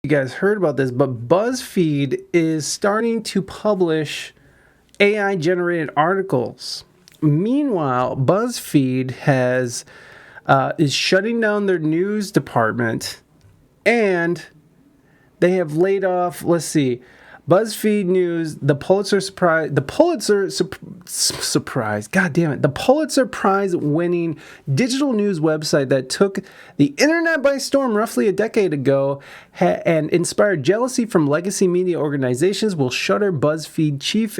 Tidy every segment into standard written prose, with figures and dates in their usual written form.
You guys heard about this, but BuzzFeed is starting to publish AI generated articles. Meanwhile, BuzzFeed is shutting down their news department, and they have laid off, let's see, BuzzFeed News, the Pulitzer Prize winning digital news website that took the internet by storm roughly a decade ago and inspired jealousy from legacy media organizations will shutter. BuzzFeed chief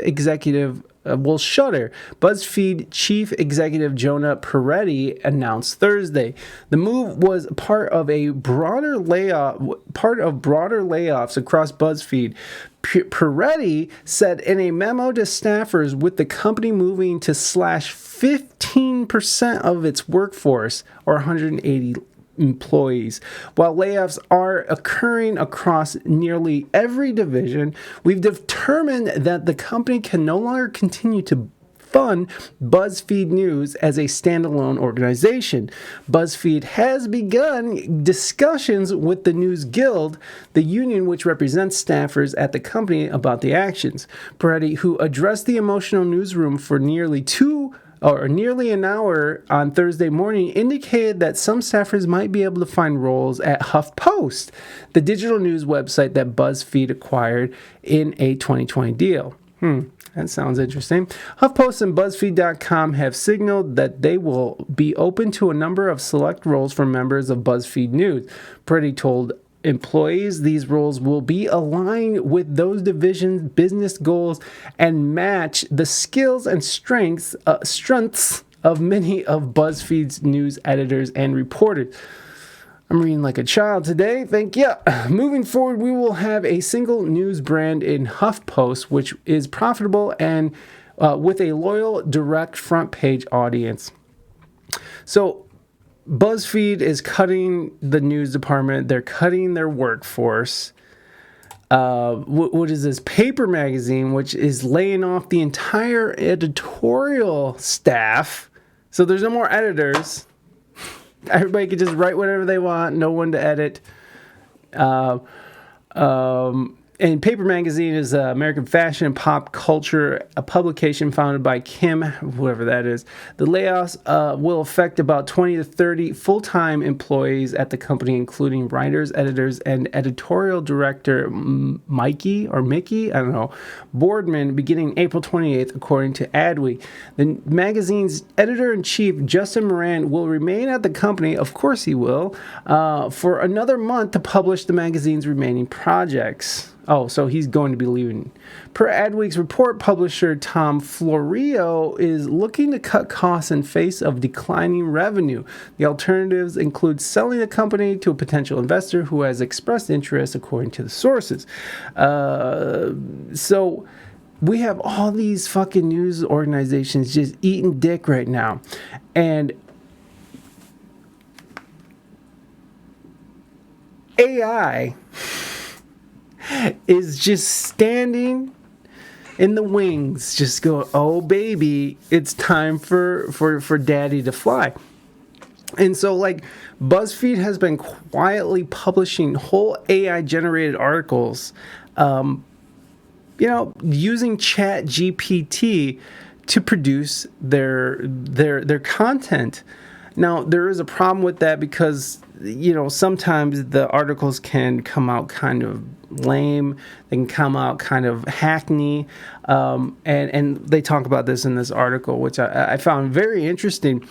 executive Jonah Peretti announced Thursday. The move was part of broader layoffs across BuzzFeed. Peretti said in a memo to staffers, with the company moving to slash 15% of its workforce, or 180 employees. While layoffs are occurring across nearly every division, we've determined that the company can no longer continue to fund BuzzFeed News as a standalone organization. BuzzFeed has begun discussions with the News Guild, the union which represents staffers at the company, about the actions. Peretti, who addressed the emotional newsroom for nearly an hour on Thursday morning, indicated that some staffers might be able to find roles at HuffPost, the digital news website that BuzzFeed acquired in a 2020 deal. That sounds interesting. HuffPost and BuzzFeed.com have signaled that they will be open to a number of select roles for members of BuzzFeed News. Peretti told employees these roles will be aligned with those divisions' business goals and match the skills and strengths of many of BuzzFeed's news editors and reporters. I'm reading like a child today. Thank you. Moving forward, we will have a single news brand in HuffPost, which is profitable and with a loyal, direct front page audience. So BuzzFeed is cutting the news department. They're cutting their workforce. What is this? Paper Magazine, which is laying off the entire editorial staff. So there's no more editors. Everybody can just write whatever they want. No one to edit. And Paper Magazine is American fashion and pop culture, a publication founded by Kim, whoever that is. The layoffs will affect about 20 to 30 full-time employees at the company, including writers, editors, and editorial director Mickey, Boardman, beginning April 28th, according to Adweek. The magazine's editor-in-chief, Justin Moran, will remain at the company, of course he will, for another month to publish the magazine's remaining projects. Oh, so he's going to be leaving. Per Adweek's report, publisher Tom Florio is looking to cut costs in face of declining revenue. The alternatives include selling the company to a potential investor who has expressed interest, according to the sources. So we have all these fucking news organizations just eating dick right now. And AI is just standing in the wings, just go, oh baby, it's time for daddy to fly. And so, like, BuzzFeed has been quietly publishing whole AI generated articles, using Chat GPT to produce their content. Now, there is a problem with that because, sometimes the articles can come out kind of lame. They can come out kind of hackney. And they talk about this in this article, which I found very interesting.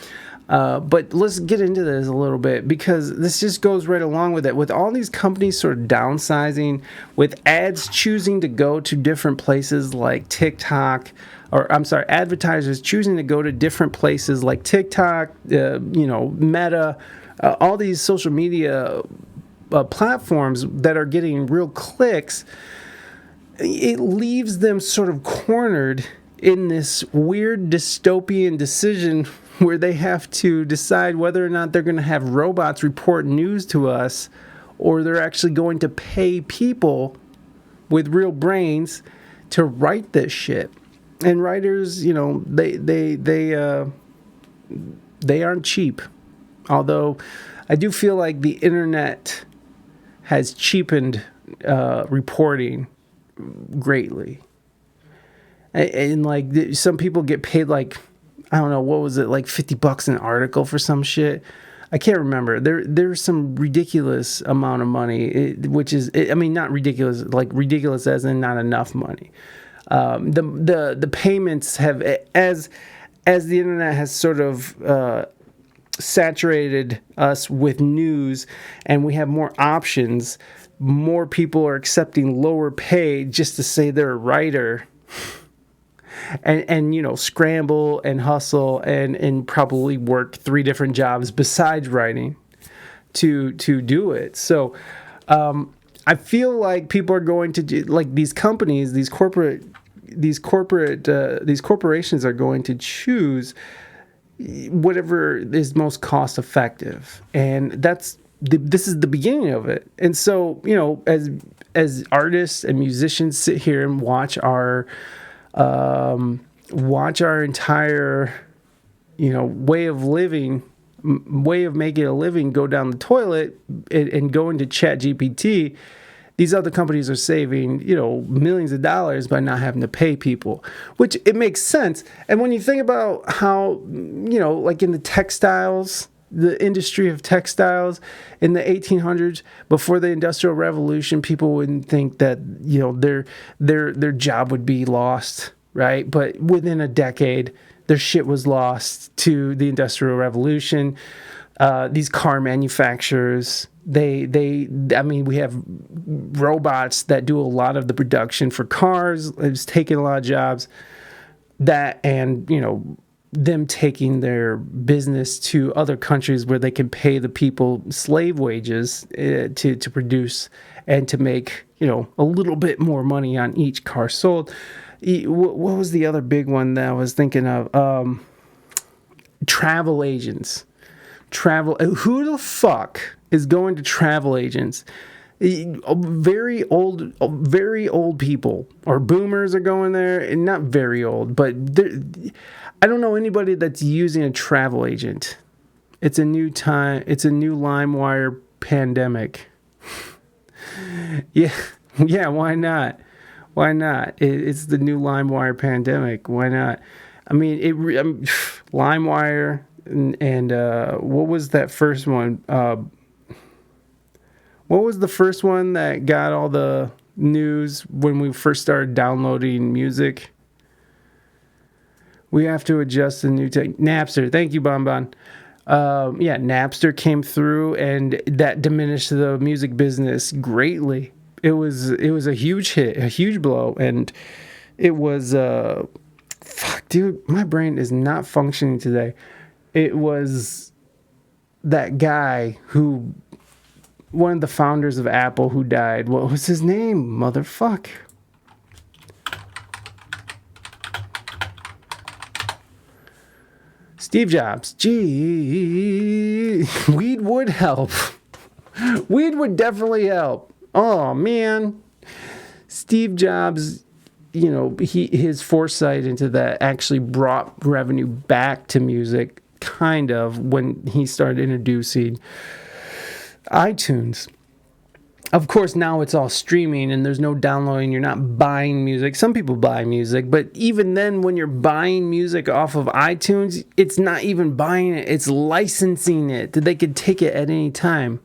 But let's get into this a little bit, because this just goes right along with it. With all these companies sort of downsizing, with ads choosing to go to different places like TikTok, advertisers choosing to go to different places like TikTok, Meta, all these social media platforms that are getting real clicks, it leaves them sort of cornered in this weird dystopian decision where they have to decide whether or not they're going to have robots report news to us, or they're actually going to pay people with real brains to write this shit. And writers, they aren't cheap. Although I do feel like the internet has cheapened reporting greatly. And like some people get paid like, I don't know, what was it, like $50 an article for some shit. I can't remember. There's some ridiculous amount of money, which is, I mean, not ridiculous, like ridiculous as in not enough money. The payments have, as the internet has sort of saturated us with news, and we have more options, more people are accepting lower pay just to say they're a writer. And you know, scramble and hustle and probably work 3 different jobs besides writing to do it. So I feel like people are going to do, like these companies, these corporations are going to choose whatever is most cost effective, and this is the beginning of it. And so, you know, as artists and musicians sit here and watch our entire, you know, way of making a living go down the toilet and go into ChatGPT, these other companies are saving, you know, millions of dollars by not having to pay people, which it makes sense. And when you think about how, you know, like in the industry of textiles in the 1800s, before the Industrial Revolution, people wouldn't think that, you know, their job would be lost, right? But within a decade, their shit was lost to the Industrial Revolution. These car manufacturers, I mean, we have robots that do a lot of the production for cars. It's taking a lot of jobs. That, and, you know, them taking their business to other countries where they can pay the people slave wages to produce and to make, you know, a little bit more money on each car sold. What was the other big one that I was thinking of? Travel agents. Who the fuck is going to travel agents? Very old people or boomers are going there, and not very old, but I don't know anybody that's using a travel agent. It's a new time. It's a new LimeWire pandemic. Yeah. Why not? It's the new LimeWire pandemic. Why not? I mean, LimeWire and what was that first one? What was the first one that got all the news when we first started downloading music? We have to adjust the new tech. Napster. Thank you, Bonbon. Yeah, Napster came through, and that diminished the music business greatly. It was a huge hit, a huge blow, and it was fuck, dude, my brain is not functioning today. It was that guy who, one of the founders of Apple, who died. What was his name? Motherfuck. Steve Jobs. Gee, weed would help. Weed would definitely help. Oh, man. Steve Jobs, you know, his foresight into that actually brought revenue back to music, kind of, when he started introducing iTunes. Of course, now it's all streaming and there's no downloading. You're not buying music. Some people buy music, but even then, when you're buying music off of iTunes, it's not even buying it. It's licensing it. They could take it at any time.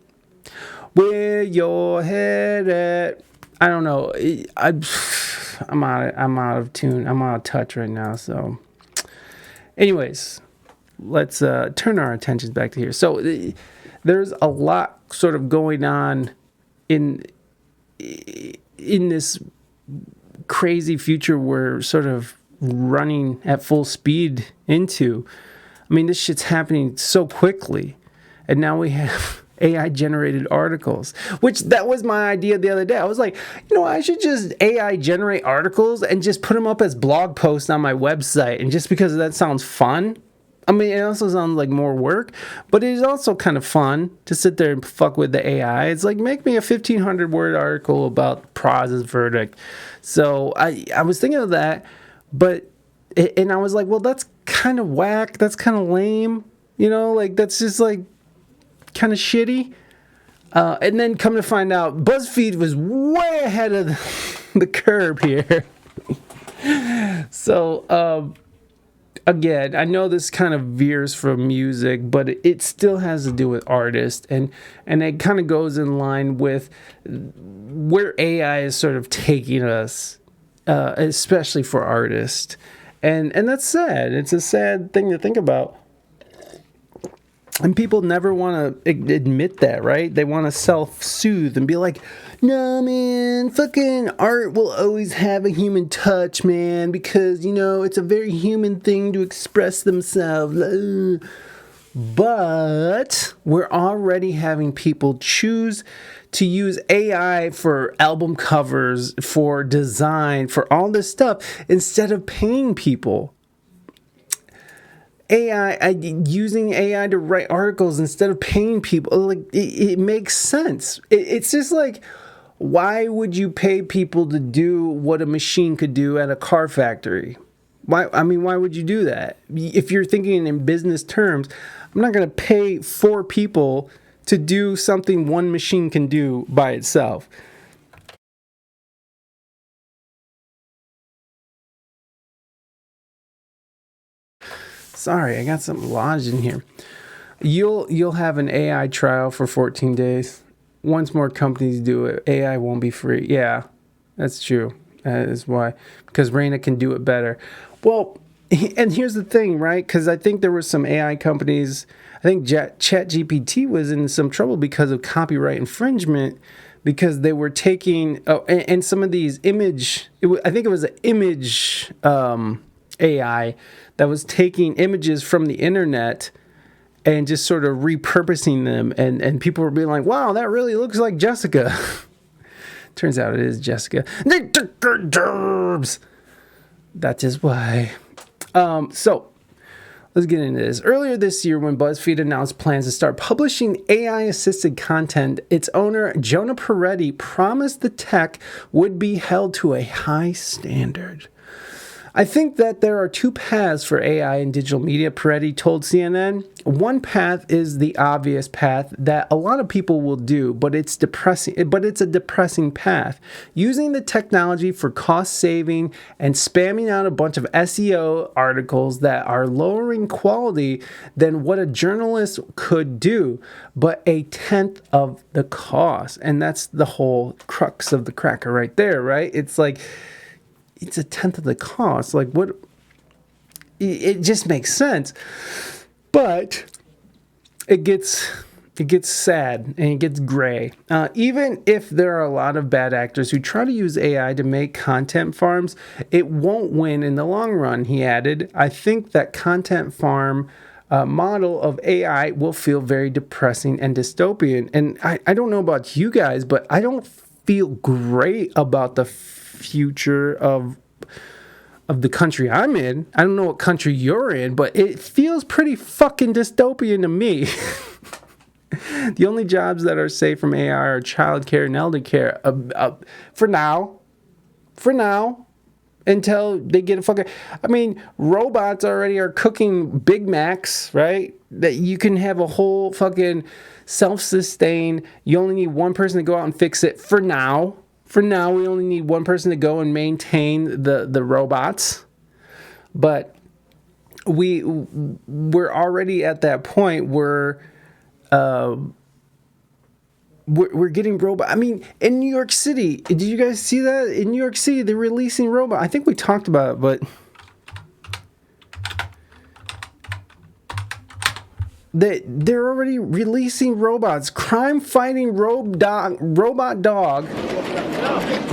Where your head at? I don't know. I'm out of tune. I'm out of touch right now. So, anyways, let's turn our attentions back to here. So, there's a lot sort of going on in this crazy future we're sort of running at full speed into. I mean, this shit's happening so quickly, and now we have AI generated articles, which that was my idea the other day. I was like, you know, I should just AI generate articles and just put them up as blog posts on my website. And just because that sounds fun, I mean, it also sounds like more work, but it is also kind of fun to sit there and fuck with the AI. It's like, make me a 1,500 word article about Praz's verdict. So I was thinking of that, and I was like, well, that's kind of whack. That's kind of lame. You know, like, that's just like kind of shitty. And then come to find out, BuzzFeed was way ahead of the curve here. So, again, I know this kind of veers from music, but it still has to do with artists, and it kind of goes in line with where AI is sort of taking us, especially for artists, and that's sad. It's a sad thing to think about, and people never want to admit that, right? They want to self-soothe and be like, no, man, fucking art will always have a human touch, man, because, it's a very human thing to express themselves. But we're already having people choose to use AI for album covers, for design, for all this stuff, instead of paying people. Using AI to write articles instead of paying people, like, it makes sense. It's just like, why would you pay people to do what a machine could do at a car factory? Why would you do that? If you're thinking in business terms, I'm not going to pay 4 people to do something one machine can do by itself. Sorry, I got something lodged in here. You'll have an AI trial for 14 days. Once more companies do it, AI won't be free. Yeah, that's true. That is why. Because Raina can do it better. Well, and here's the thing, right? Because I think there were some AI companies, I think ChatGPT was in some trouble because of copyright infringement, because they were taking, and some of these I think it was an image AI that was taking images from the internet and just sort of repurposing them, and people were being like, wow, that really looks like Jessica. Turns out it is Jessica. That is why. So let's get into this. Earlier this year, when BuzzFeed announced plans to start publishing AI-assisted content, its owner, Jonah Peretti, promised the tech would be held to a high standard. I think that there are 2 paths for AI in digital media, Peretti told CNN. One path is the obvious path that a lot of people will do, but it's depressing. But it's a depressing path. Using the technology for cost saving and spamming out a bunch of SEO articles that are lowering quality than what a journalist could do, but a 1/10 of the cost. And that's the whole crux of the cracker right there, right? It's like, it's a 1/10 of the cost. Like, what? It just makes sense, but it gets sad and it gets gray. Even if there are a lot of bad actors who try to use AI to make content farms, it won't win in the long run. He added, "I think that content farm model of AI will feel very depressing and dystopian." And I don't know about you guys, but I don't feel great about the future of the country I'm in. I don't know what country you're in, but it feels pretty fucking dystopian to me. The only jobs that are safe from AI are childcare and elder care. For now, until they get a fucking... I mean, robots already are cooking Big Macs, right? That you can have a whole fucking self-sustained... You only need one person to go out and fix it for now. For now, we only need one person to go and maintain the robots. But we're already at that point where we're getting robot. I mean, in New York City, did you guys see that? In New York City, they're releasing robot. I think we talked about it, but they're already releasing robots. Crime-fighting robot dog.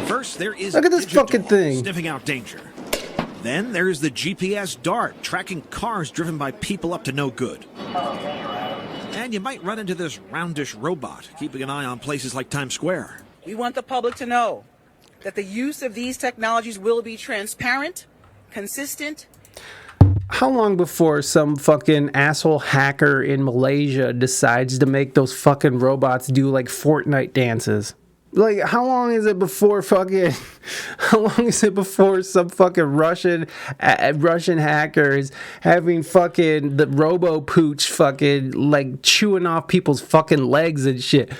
First, there is look at this fucking thing sniffing out danger. Then there's the GPS dart tracking cars driven by people up to no good. And you might run into this roundish robot keeping an eye on places like Times Square. We want the public to know that the use of these technologies will be transparent, consistent. How long before some fucking asshole hacker in Malaysia decides to make those fucking robots do like Fortnite dances? Like, how long is it before some fucking Russian hackers having fucking the robo pooch fucking like chewing off people's fucking legs and shit?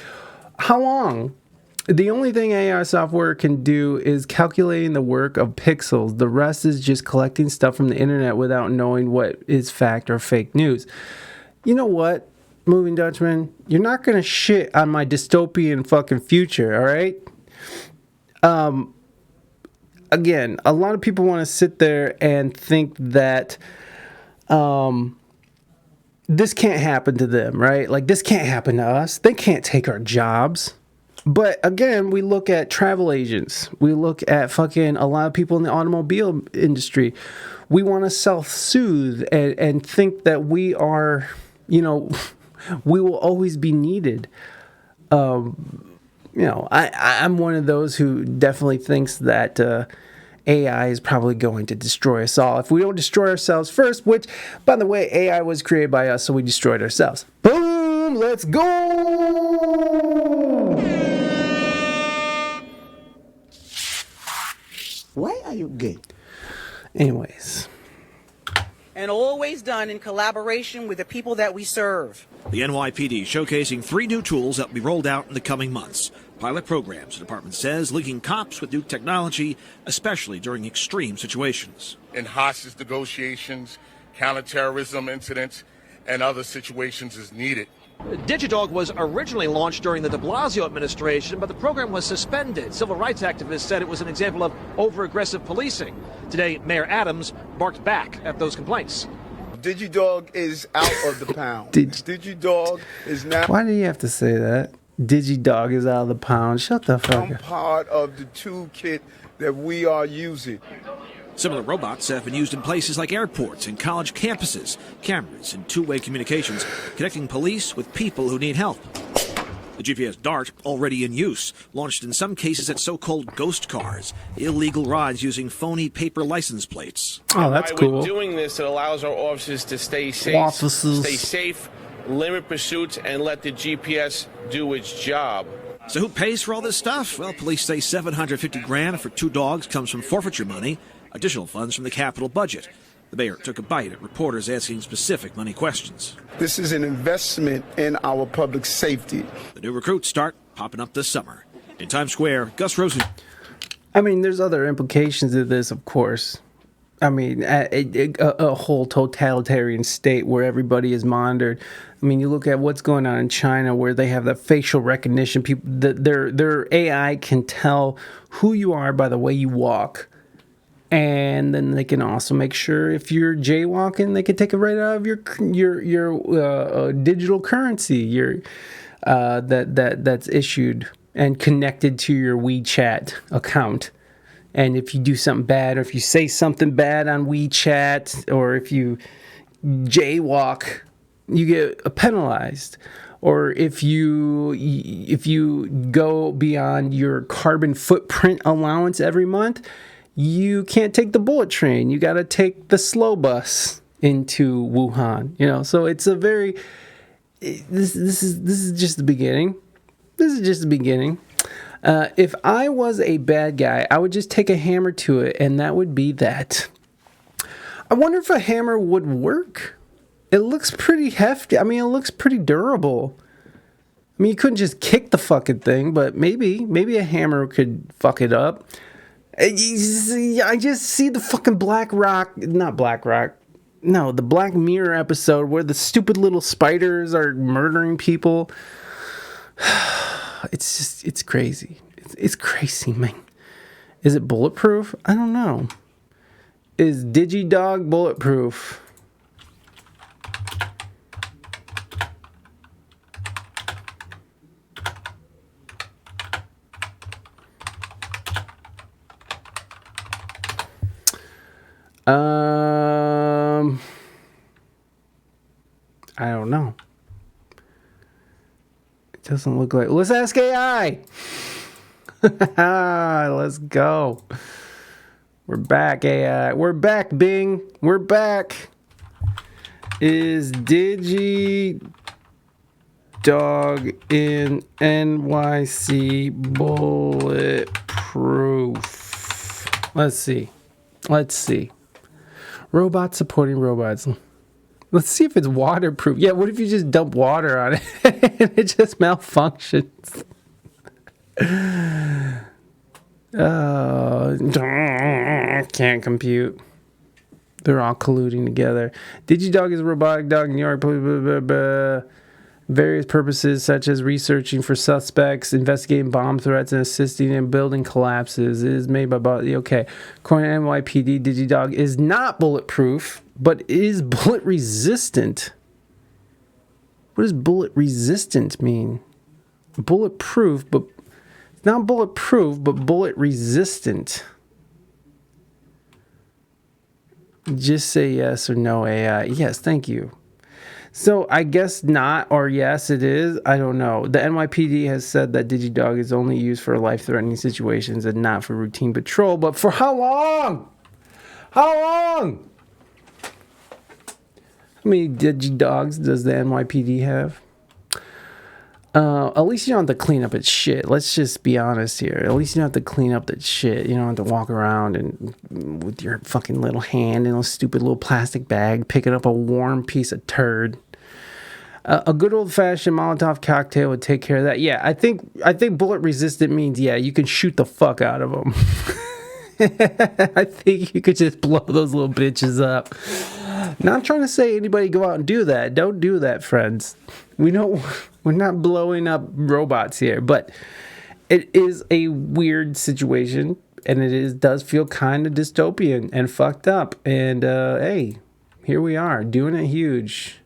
How long? The only thing AI software can do is calculating the work of pixels. The rest is just collecting stuff from the internet without knowing what is fact or fake news. You know what, Moving Dutchman? You're not going to shit on my dystopian fucking future, all right? Again, a lot of people want to sit there and think that this can't happen to them, right? Like, this can't happen to us. They can't take our jobs. But again, we look at travel agents. We look at fucking a lot of people in the automobile industry. We want to self-soothe and think that we are, you know, we will always be needed. You know, I'm one of those who definitely thinks that AI is probably going to destroy us all if we don't destroy ourselves first, which, by the way, AI was created by us, so we destroyed ourselves. Boom! Let's go! Why are you gay? Anyways. And always done in collaboration with the people that we serve. The NYPD showcasing 3 new tools that will be rolled out in the coming months. Pilot programs, the department says, linking cops with new technology, especially during extreme situations. In hostage negotiations, counterterrorism incidents, and other situations as needed. DigiDog was originally launched during the de Blasio administration, but the program was suspended. Civil rights activists said it was an example of over-aggressive policing. Today, Mayor Adams barked back at those complaints. DigiDog is out of the pound. DigiDog is now... Why do you have to say that? DigiDog is out of the pound. Shut the fuck up. part of the toolkit that we are using. Similar robots have been used in places like airports and college campuses, cameras and two-way communications, connecting police with people who need help. The GPS Dart, already in use, launched in some cases at so-called ghost cars, illegal rides using phony paper license plates. Oh, that's cool. By doing this, it allows our officers to stay safe, limit pursuits, and let the GPS do its job. So who pays for all this stuff? Well, police say $750,000 for 2 dogs comes from forfeiture money, additional funds from the capital budget. The mayor took a bite at reporters asking specific money questions. This is an investment in our public safety. The new recruits start popping up this summer. In Times Square, Gus Rosen. I mean, there's other implications of this, of course. I mean, a whole totalitarian state where everybody is monitored. I mean, you look at what's going on in China, where they have the facial recognition. People, their AI can tell who you are by the way you walk, and then they can also make sure if you're jaywalking, they can take it right out of your digital currency, that's issued and connected to your WeChat account. And if you do something bad, or if you say something bad on WeChat, or if you jaywalk, you get penalized. Or if you go beyond your carbon footprint allowance every month, you can't take the bullet train. You got to take the slow bus into Wuhan. You know, so it's a very this is just the beginning. This is just the beginning. If I was a bad guy, I would just take a hammer to it, and that would be that. I wonder if a hammer would work. It looks pretty hefty. I mean, it looks pretty durable. I mean, you couldn't just kick the fucking thing, but maybe a hammer could fuck it up. I just see the fucking the Black Mirror episode where the stupid little spiders are murdering people. It's crazy. It's crazy, man. Is it bulletproof? I don't know. Is DigiDog bulletproof? I don't know. It doesn't look like... Let's ask AI! Let's go. We're back, AI. We're back, Bing. We're back. Is DigiDog in NYC bulletproof? Let's see. Robots supporting robots. Let's see if it's waterproof. Yeah, what if you just dump water on it and it just malfunctions? Can't compute. They're all colluding together. DigiDog is a robotic dog in New York. Blah, blah, blah, blah. Various purposes such as researching for suspects, investigating bomb threats, and assisting in building collapses. It is made by okay. According to NYPD, DigiDog is not bulletproof, but is bullet resistant. What does bullet resistant mean? Bulletproof, but it's not bulletproof, but bullet resistant. Just say yes or no, AI. Yes, thank you. So I guess not or yes it is. I don't know. The NYPD has said that DigiDog is only used for life-threatening situations and not for routine patrol. But for how long? How long? How many DigiDogs does the NYPD have? At least you don't have to clean up its shit. Let's just be honest here. At least you don't have to clean up that shit. You don't have to walk around and with your fucking little hand in a stupid little plastic bag picking up a warm piece of turd. A good old-fashioned Molotov cocktail would take care of that. Yeah, I think bullet resistant means, yeah, you can shoot the fuck out of them. I think you could just blow those little bitches up. Not trying to say anybody go out and do that. Don't do that, friends. We know we're not blowing up robots here, but it is a weird situation, and does feel kind of dystopian and fucked up. And hey, here we are doing it huge.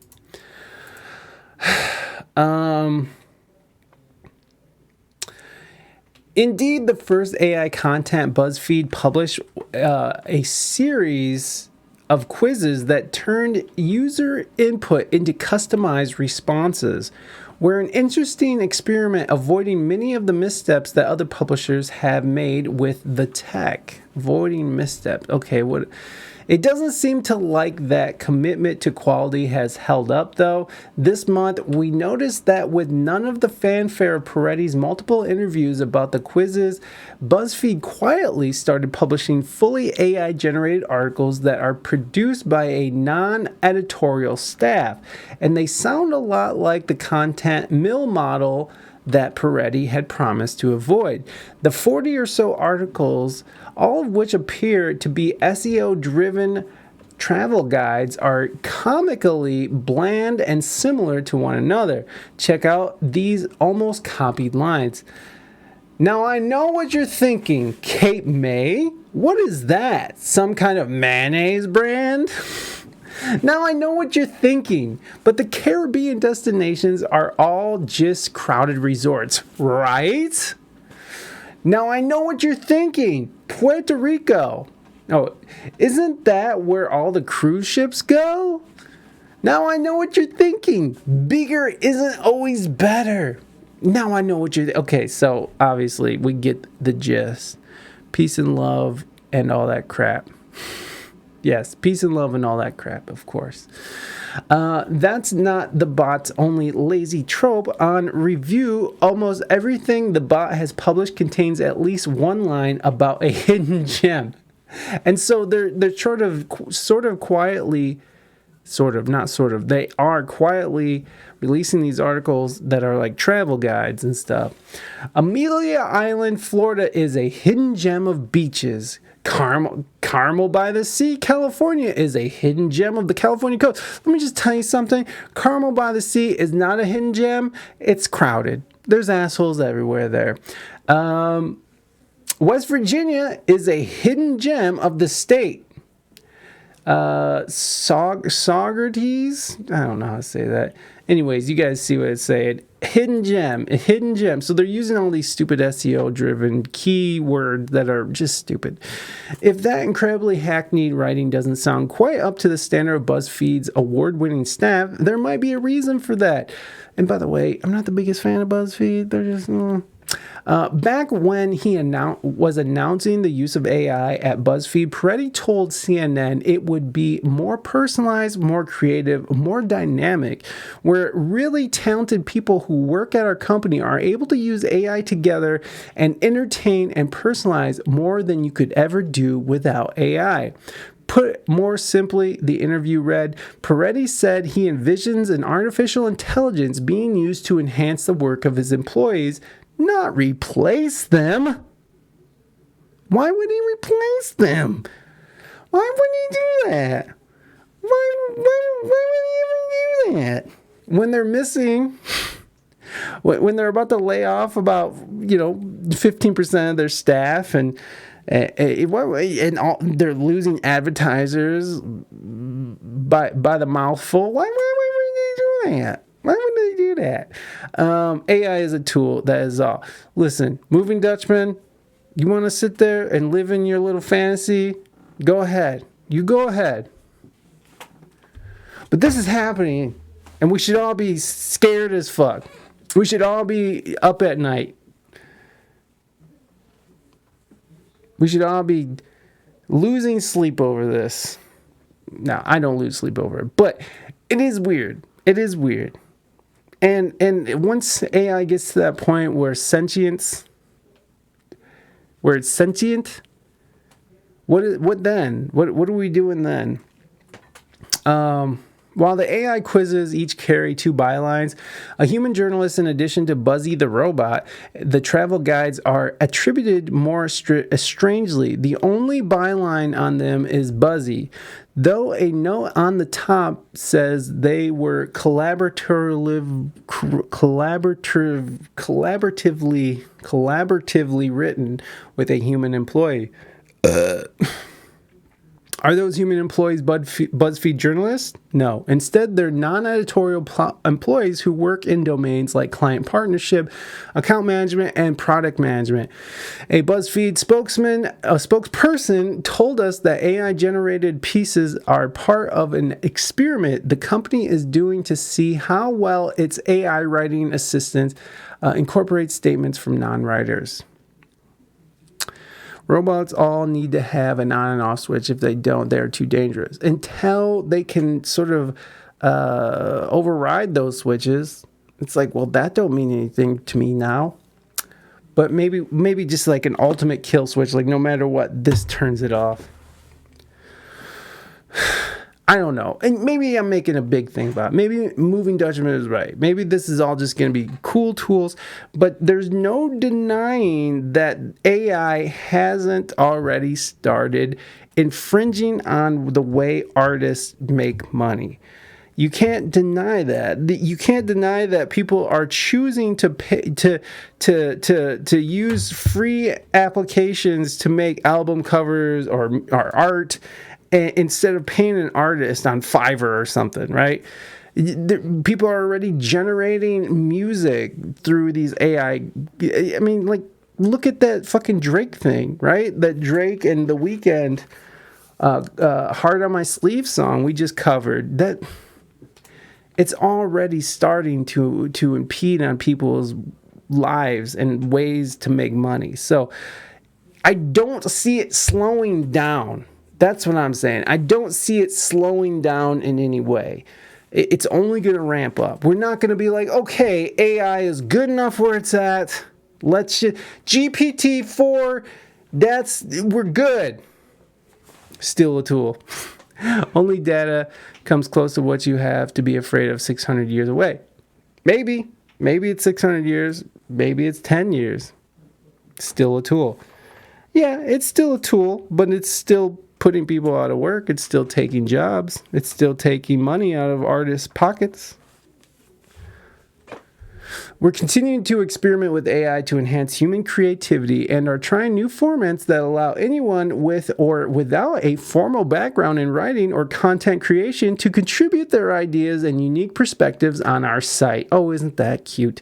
Indeed, the first AI content Buzzfeed published a series of quizzes that turned user input into customized responses, were an interesting experiment avoiding many of the missteps that other publishers have made with the tech. Avoiding missteps. Okay, what? It doesn't seem to like that commitment to quality has held up, though. This month, we noticed that with none of the fanfare of Peretti's multiple interviews about the quizzes, BuzzFeed quietly started publishing fully AI-generated articles that are produced by a non-editorial staff, and they sound a lot like the content mill model that Peretti had promised to avoid. The 40 or so articles, all of which appear to be SEO-driven travel guides, are comically bland and similar to one another. Check out these almost copied lines. Now I know what you're thinking, Cape May? What is that? Some kind of mayonnaise brand? Now I know what you're thinking, but the Caribbean destinations are all just crowded resorts, right? Now I know what you're thinking, Puerto Rico. Oh, isn't that where all the cruise ships go? Now I know what you're thinking, bigger isn't always better. Now I know what you're okay, so obviously we get the gist. Peace and love and all that crap. Yes, peace and love and all that crap, of course. That's not the bot's only lazy trope. On review, almost everything the bot has published contains at least one line about a hidden gem. And so they're they are quietly releasing these articles that are like travel guides and stuff. Amelia Island, Florida is a hidden gem of beaches. Carmel by the Sea, California is a hidden gem of the California coast. Let me just tell you something. Carmel by the Sea is not a hidden gem. It's crowded. There's assholes everywhere there. West Virginia is a hidden gem of the state. Saugerties? I don't know how to say that. Anyways, you guys see what it's saying. Hidden gem. So they're using all these stupid SEO-driven keywords that are just stupid. If that incredibly hackneyed writing doesn't sound quite up to the standard of BuzzFeed's award-winning staff, there might be a reason for that. And by the way, I'm not the biggest fan of BuzzFeed. They're just... Back when he was announcing the use of AI at BuzzFeed, Peretti told CNN it would be more personalized, more creative, more dynamic, where really talented people who work at our company are able to use AI together and entertain and personalize more than you could ever do without AI. Put more simply, the interview read, Peretti said he envisions an artificial intelligence being used to enhance the work of his employees, not replace them. Why would he replace them? Why would he do that? Why would he even do that? When they're missing, when they're about to lay off about 15% of their staff, and they're losing advertisers by the mouthful. Why would they do that? Why would they do that? AI is a tool. That is all. Listen, Moving Dutchman, you want to sit there and live in your little fantasy? Go ahead. You go ahead. But this is happening, and we should all be scared as fuck. We should all be up at night. We should all be losing sleep over this. Now, I don't lose sleep over it, but it is weird. It is weird. And once AI gets to that point where it's sentient, what then? What are we doing then? While the AI quizzes each carry 2 bylines, a human journalist, in addition to Buzzy the robot, the travel guides are attributed more strangely. The only byline on them is Buzzy, though a note on the top says they were collaboratively written with a human employee. Are those human employees BuzzFeed journalists? No. Instead, they're non-editorial employees who work in domains like client partnership, account management, and product management. A BuzzFeed spokesperson told us that AI-generated pieces are part of an experiment the company is doing to see how well its AI writing assistant incorporates statements from non-writers. Robots all need to have an on and off switch. If they don't, they're too dangerous. Until they can sort of override those switches, it's like, well, that don't mean anything to me now. But maybe just like an ultimate kill switch, like no matter what, this turns it off. I don't know. And maybe I'm making a big thing about it. Maybe Moving Dutchman is right. Maybe this is all just going to be cool tools. But there's no denying that AI hasn't already started infringing on the way artists make money. You can't deny that. You can't deny that people are choosing to pay to use free applications to make album covers or art, instead of paying an artist on Fiverr or something, right? People are already generating music through these AI. I mean, like, look at that fucking Drake thing, right? That Drake and The Weeknd Heart on My Sleeve song we just covered. That it's already starting to impede on people's lives and ways to make money. So I don't see it slowing down. That's what I'm saying. I don't see it slowing down in any way. It's only going to ramp up. We're not going to be like, okay, AI is good enough where it's at. Let's just GPT-4, we're good. Still a tool. Only data comes close to what you have to be afraid of 600 years away. Maybe it's 600 years. Maybe it's 10 years. Still a tool. Yeah, it's still a tool, but it's still putting people out of work. It's still taking jobs. It's still taking money out of artists' pockets. We're continuing to experiment with AI to enhance human creativity and are trying new formats that allow anyone with or without a formal background in writing or content creation to contribute their ideas and unique perspectives on our site. Oh, isn't that cute?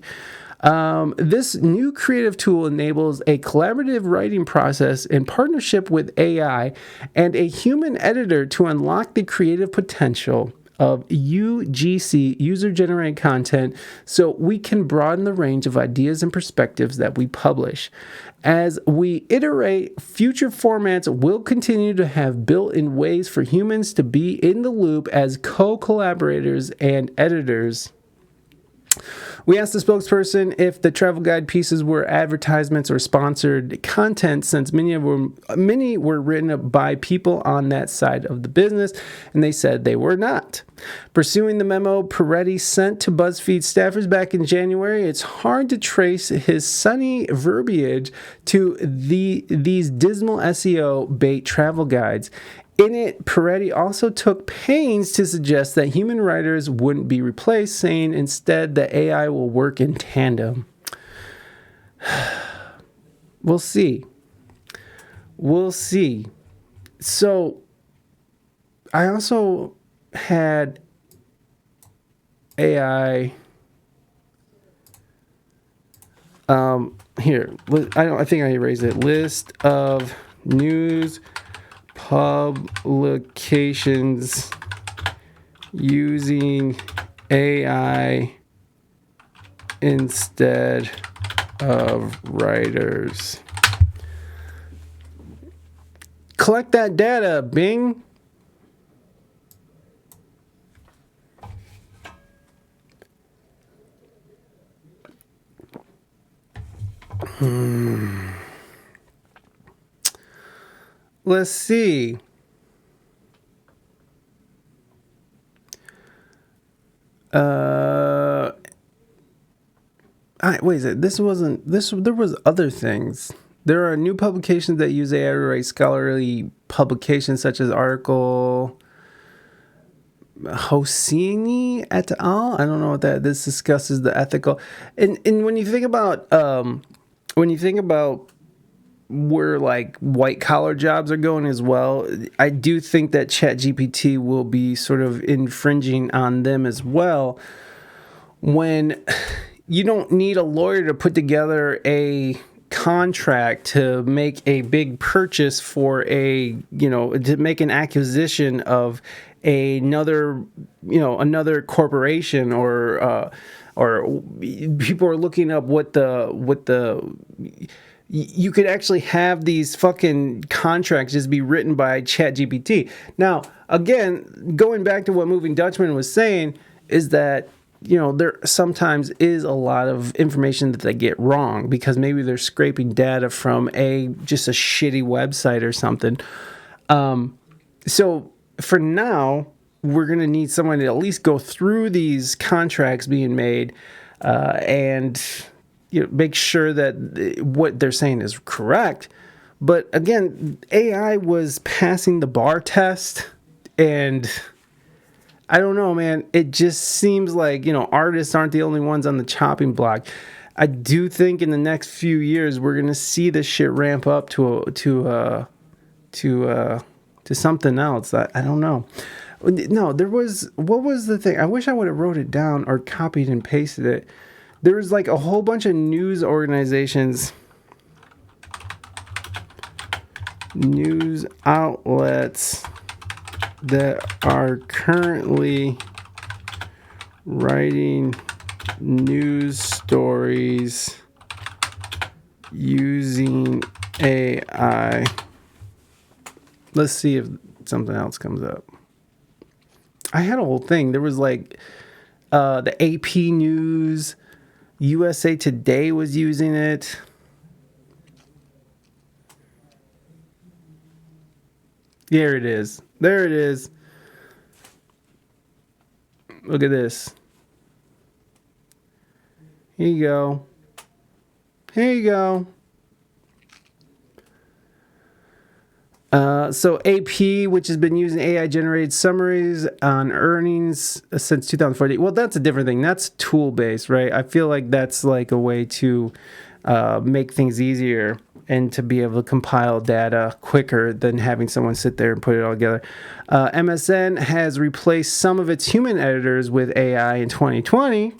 This new creative tool enables a collaborative writing process in partnership with AI and a human editor to unlock the creative potential of UGC, user-generated content, so we can broaden the range of ideas and perspectives that we publish. As we iterate, future formats will continue to have built-in ways for humans to be in the loop as co-collaborators and editors. We asked the spokesperson if the travel guide pieces were advertisements or sponsored content, since many were written up by people on that side of the business, and they said they were not. Pursuing the memo Peretti sent to BuzzFeed staffers back in January, it's hard to trace his sunny verbiage to these dismal SEO bait travel guides. In it, Peretti also took pains to suggest that human writers wouldn't be replaced, saying instead that AI will work in tandem. We'll see. We'll see. So, I also had AI. Here, I think I erased it. List of news publications using AI instead of writers. Collect that data, Bing. Let's see. Wait, is it? This wasn't. There was other things. There are new publications that use AI to write scholarly publications, such as article Hosseini et al. I don't know what that. This discusses the ethical, and when you think about where like white collar jobs are going as well, I do think that ChatGPT will be sort of infringing on them as well. When you don't need a lawyer to put together a contract to make a big purchase for to make an acquisition of another corporation, or people are looking up what the you could actually have these fucking contracts just be written by ChatGPT. Now, again, going back to what Moving Dutchman was saying, is that there sometimes is a lot of information that they get wrong because maybe they're scraping data from just a shitty website or something. So for now, we're going to need someone to at least go through these contracts being made and make sure that what they're saying is correct. But again, AI was passing the bar test, and I don't know, man. It just seems like, artists aren't the only ones on the chopping block. I do think in the next few years we're gonna see this shit ramp up to something else. I don't know. No, what was the thing? I wish I would have wrote it down or copied and pasted it. There was like a whole bunch of news organizations, news outlets that are currently writing news stories using AI. Let's see if something else comes up. I had a whole thing. There was like the AP News, USA Today was using it. There it is. There it is. Look at this. Here you go. Here you go. So AP, which has been using AI-generated summaries on earnings since 2014. Well, that's a different thing. That's tool-based, right? I feel like that's like a way to make things easier and to be able to compile data quicker than having someone sit there and put it all together. MSN has replaced some of its human editors with AI in 2020.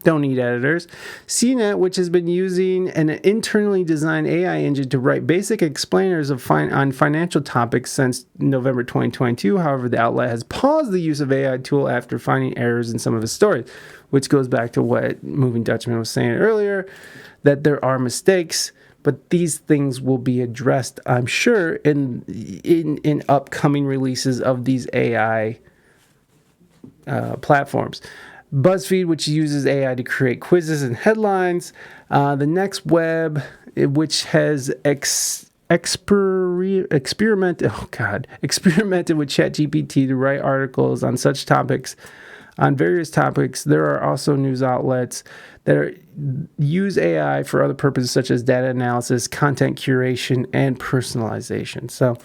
Don't need editors. CNET, which has been using an internally designed AI engine to write basic explainers on financial topics since November 2022. However, the outlet has paused the use of AI tool after finding errors in some of its stories, which goes back to what Moving Dutchman was saying earlier, that there are mistakes, but these things will be addressed, I'm sure, in upcoming releases of these AI platforms. BuzzFeed, which uses AI to create quizzes and headlines. The Next Web, which has experimented with ChatGPT to write articles on such topics, on various topics. There are also news outlets that use AI for other purposes such as data analysis, content curation, and personalization. So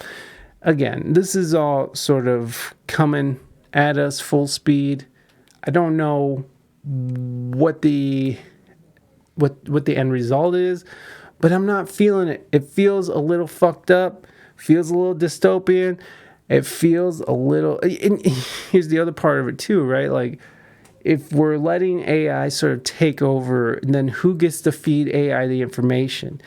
again, this is all sort of coming at us full speed. I don't know what the end result is, but I'm not feeling it. It feels a little fucked up, feels a little dystopian. It feels a little, and here's the other part of it too, right? Like, if we're letting AI sort of take over, then who gets to feed AI the information?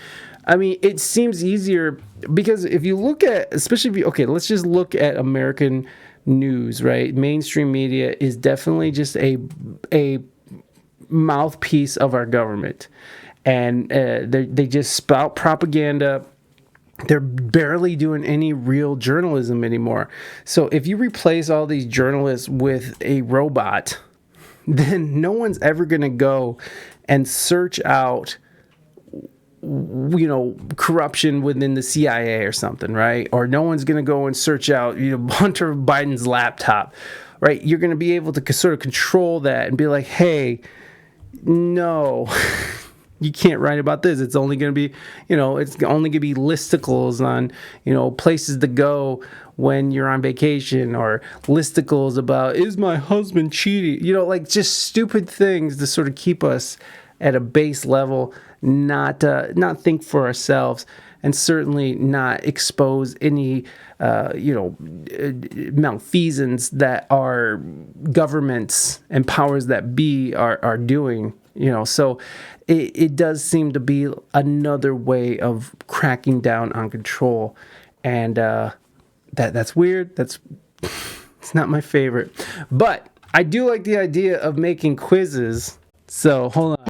I mean, it seems easier because if you look at, especially if you, okay, let's just look at American news, right? Mainstream media is definitely just a mouthpiece of our government. And they just spout propaganda. They're barely doing any real journalism anymore. So if you replace all these journalists with a robot, then no one's ever going to go and search out, corruption within the CIA or something, right? Or no one's going to go and search out, Hunter Biden's laptop, right? You're going to be able to sort of control that and be like, hey, no, you can't write about this. It's only going to be, it's only going to be listicles on, places to go when you're on vacation, or listicles about, is my husband cheating? Just stupid things to sort of keep us at a base level, not think for ourselves, and certainly not expose any, malfeasance that our governments and powers that be are doing. So it does seem to be another way of cracking down on control, and that's weird. It's not my favorite, but I do like the idea of making quizzes. So hold on.